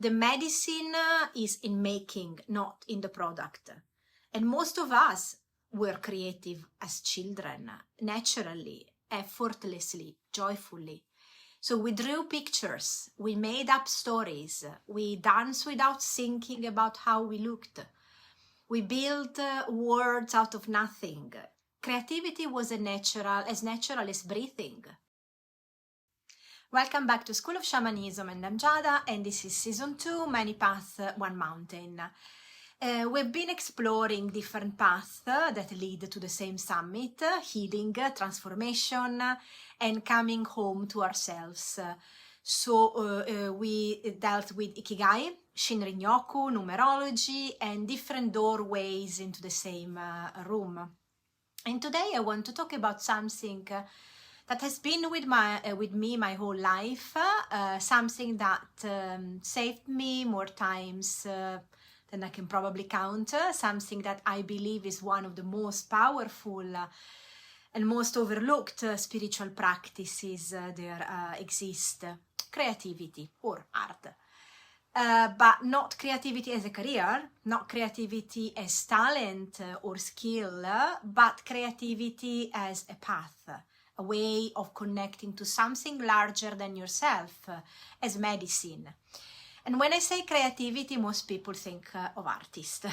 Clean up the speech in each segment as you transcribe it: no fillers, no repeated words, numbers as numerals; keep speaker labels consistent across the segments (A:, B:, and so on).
A: The medicine is in making, not in the product. And most of us were creative as children, naturally, effortlessly, joyfully. So we drew pictures, we made up stories, we danced without thinking about how we looked. We built words out of nothing. Creativity was as natural as breathing. Welcome back to School of Shamanism, and I'm Giada, and this is Season 2, Many Paths, One Mountain. We've been exploring different paths that lead to the same summit, healing, transformation, and coming home to ourselves. So we dealt with Ikigai, Shinrin-yoku, numerology, and different doorways into the same room. And today I want to talk about something that has been with me my whole life, something that saved me more times than I can probably count, something that I believe is one of the most powerful and most overlooked spiritual practices there exist, creativity or art. But not creativity as a career, not creativity as talent or skill, but creativity as a path, a way of connecting to something larger than yourself, as medicine. And when I say creativity, most people think of artists.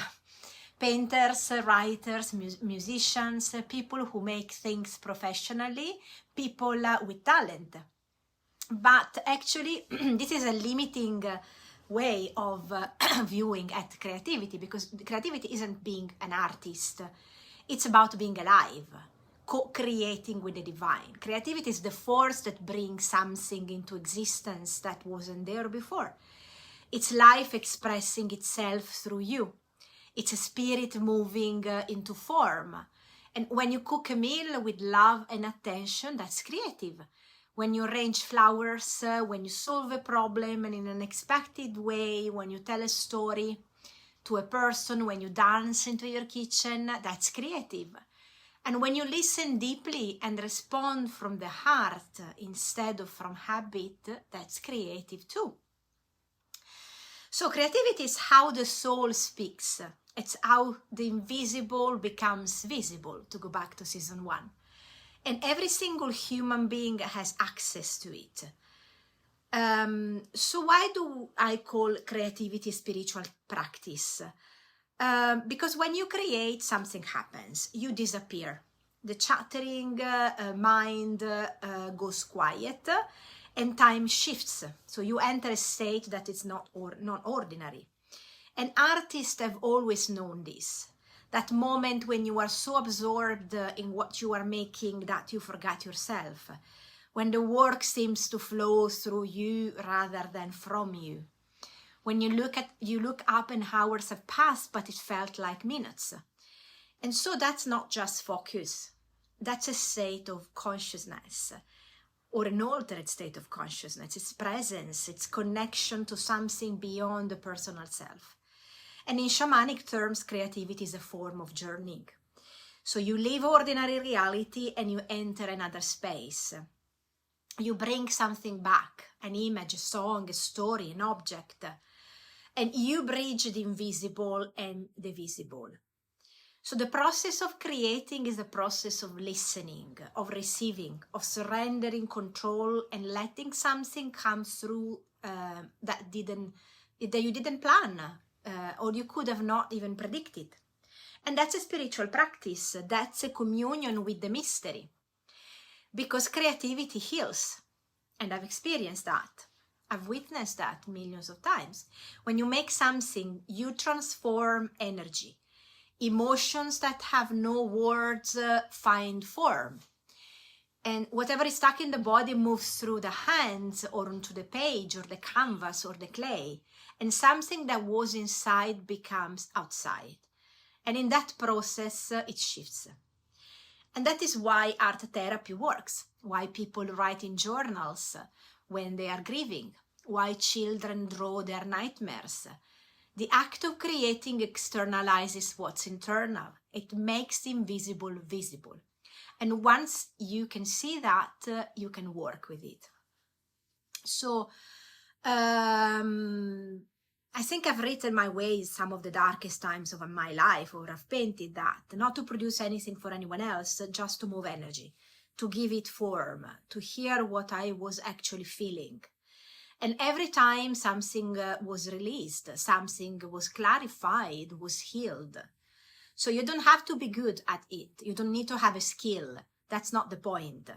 A: Painters, writers, musicians, people who make things professionally, people with talent. But actually, this is a limiting way of viewing at creativity, because creativity isn't being an artist. It's about being alive, co-creating with the divine. Creativity is the force that brings something into existence that wasn't there before. It's life expressing itself through you. It's a spirit moving into form. And when you cook a meal with love and attention, that's creative. When you arrange flowers, when you solve a problem and in an unexpected way, when you tell a story to a person, when you dance into your kitchen, that's creative. And when you listen deeply and respond from the heart instead of from habit, that's creative too. So creativity is how the soul speaks. It's how the invisible becomes visible, to go back to Season 1. And every single human being has access to it. So why do I call creativity a spiritual practice? Because when you create, something happens. You disappear. The chattering mind goes quiet and time shifts. So you enter a state that is not ordinary. And artists have always known this. That moment when you are so absorbed in what you are making that you forget yourself. When the work seems to flow through you rather than from you. When you look up and hours have passed, but it felt like minutes. And so that's not just focus. That's a state of consciousness, or an altered state of consciousness. It's presence, it's connection to something beyond the personal self. And in shamanic terms, creativity is a form of journeying. So you leave ordinary reality and you enter another space. You bring something back, an image, a song, a story, an object, and you bridge the invisible and the visible. So the process of creating is the process of listening, of receiving, of surrendering control and letting something come through that you didn't plan. Or you could have not even predicted. And that's a spiritual practice. That's a communion with the mystery. Because creativity heals. And I've experienced that. I've witnessed that millions of times. When you make something, you transform energy. Emotions that have no words find form. And whatever is stuck in the body moves through the hands or onto the page or the canvas or the clay. And something that was inside becomes outside. And in that process, it shifts. And that is why art therapy works. Why people write in journals when they are grieving. Why children draw their nightmares. The act of creating externalizes what's internal. It makes the invisible visible. And once you can see that, you can work with it. So I think I've written my ways some of the darkest times of my life, or I've painted that, not to produce anything for anyone else, just to move energy, to give it form, to hear what I was actually feeling. And every time something was released, something was clarified, was healed. So you don't have to be good at it. You don't need to have a skill. That's not the point.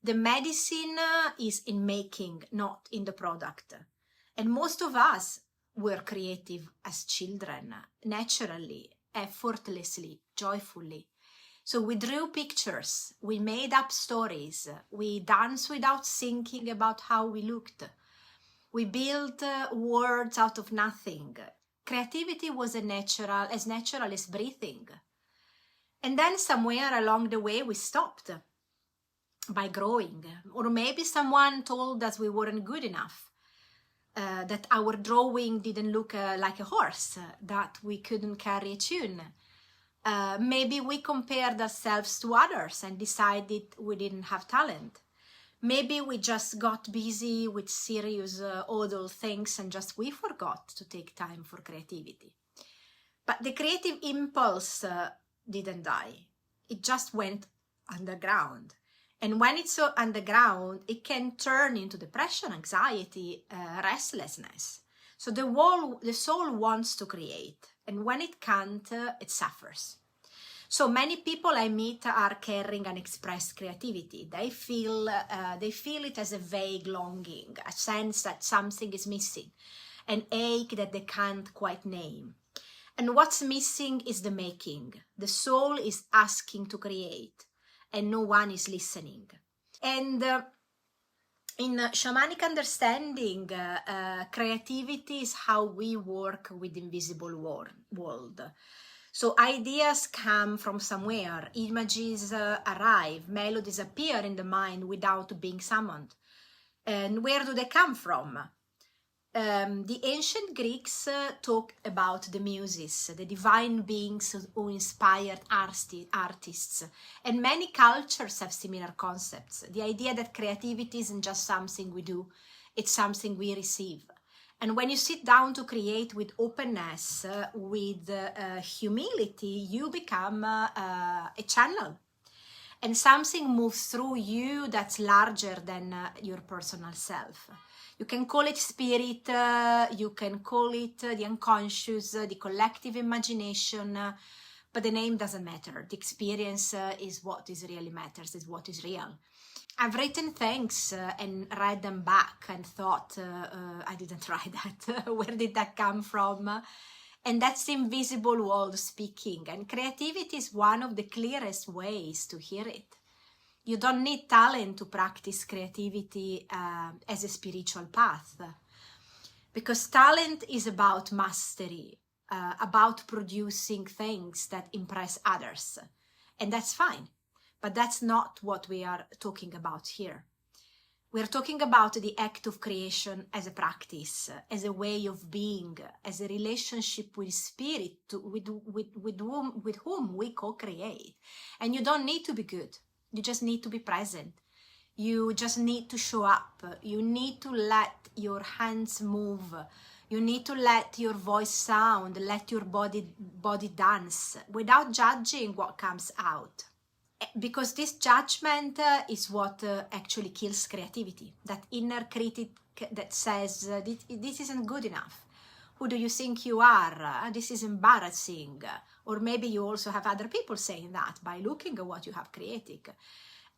A: The medicine is in making, not in the product. And most of us were creative as children, naturally, effortlessly, joyfully. So we drew pictures, we made up stories, we danced without thinking about how we looked. We built words out of nothing. Creativity was as natural as breathing. And then somewhere along the way we stopped by growing. Or maybe someone told us we weren't good enough, that our drawing didn't look like a horse, that we couldn't carry a tune. Maybe we compared ourselves to others and decided we didn't have talent. Maybe we just got busy with serious adult things and just we forgot to take time for creativity. But the creative impulse didn't die. It just went underground. And when it's so underground, it can turn into depression, anxiety, restlessness. So the soul wants to create, and when it can't, it suffers. So many people I meet are carrying unexpressed creativity. They feel it as a vague longing, a sense that something is missing, an ache that they can't quite name. And what's missing is the making. The soul is asking to create, and no one is listening. And in shamanic understanding, creativity is how we work with the invisible world. So ideas come from somewhere, images arrive, melodies appear in the mind without being summoned. And where do they come from? The ancient Greeks talk about the muses, the divine beings who inspired artists, and many cultures have similar concepts. The idea that creativity isn't just something we do, it's something we receive. And when you sit down to create with openness, with humility, you become a channel. And something moves through you that's larger than your personal self. You can call it spirit, you can call it the unconscious, the collective imagination, but the name doesn't matter. The experience is what is really matters, is what is real. I've written things and read them back and thought, I didn't write that. Where did that come from? And that's the invisible world speaking. And creativity is one of the clearest ways to hear it. You don't need talent to practice creativity as a spiritual path. Because talent is about mastery, about producing things that impress others. And that's fine. But that's not what we are talking about here. We're talking about the act of creation as a practice, as a way of being, as a relationship with spirit, with whom we co-create. And you don't need to be good. You just need to be present. You just need to show up. You need to let your hands move. You need to let your voice sound, let your body dance without judging what comes out. Because this judgment is what actually kills creativity. That inner critic that says, this isn't good enough. Who do you think you are? This is embarrassing. Or maybe you also have other people saying that by looking at what you have created.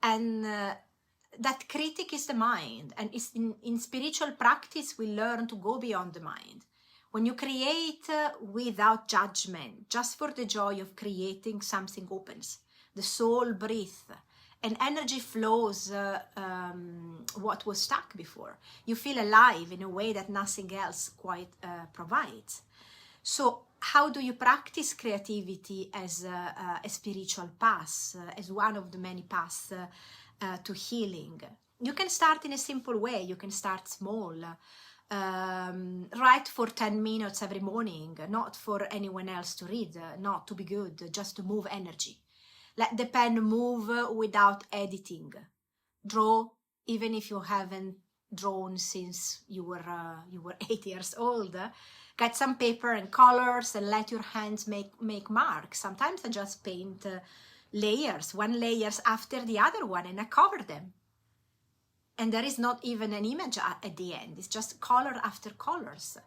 A: And that critic is the mind. And it's in spiritual practice, we learn to go beyond the mind. When you create without judgment, just for the joy of creating, something opens. The soul breathes, and energy flows what was stuck before. You feel alive in a way that nothing else quite provides. So how do you practice creativity as a spiritual path, as one of the many paths to healing? You can start in a simple way. You can start small. Write for 10 minutes every morning, not for anyone else to read, not to be good, just to move energy. Let the pen move without editing. Draw, even if you haven't drawn since you were 8 years old. Get some paper and colors and let your hands make marks. Sometimes I just paint layers, one layers after the other one, and I cover them. And there is not even an image at the end. It's just color after colors.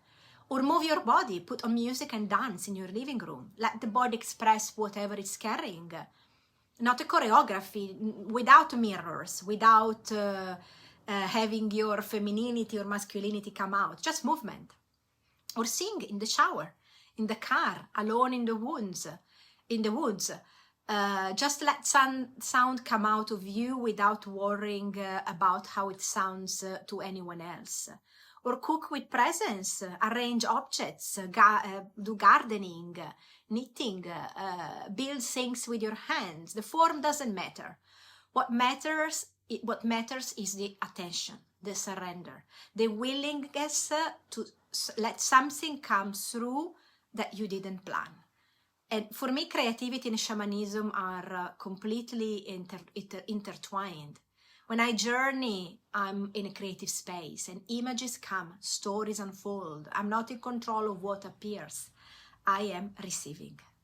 A: Or move your body, put on music and dance in your living room. Let the body express whatever it's carrying. Not a choreography, without mirrors, without having your femininity or masculinity come out. Just movement. Or sing in the shower, in the car, alone in the woods. Just let sound come out of you without worrying about how it sounds to anyone else. Or cook with presence, arrange objects, do gardening, knitting, build things with your hands. The form doesn't matter. What matters is the attention, the surrender, the willingness to let something come through that you didn't plan. And for me, creativity and shamanism are completely intertwined. When I journey, I'm in a creative space and images come, stories unfold. I'm not in control of what appears. I am receiving.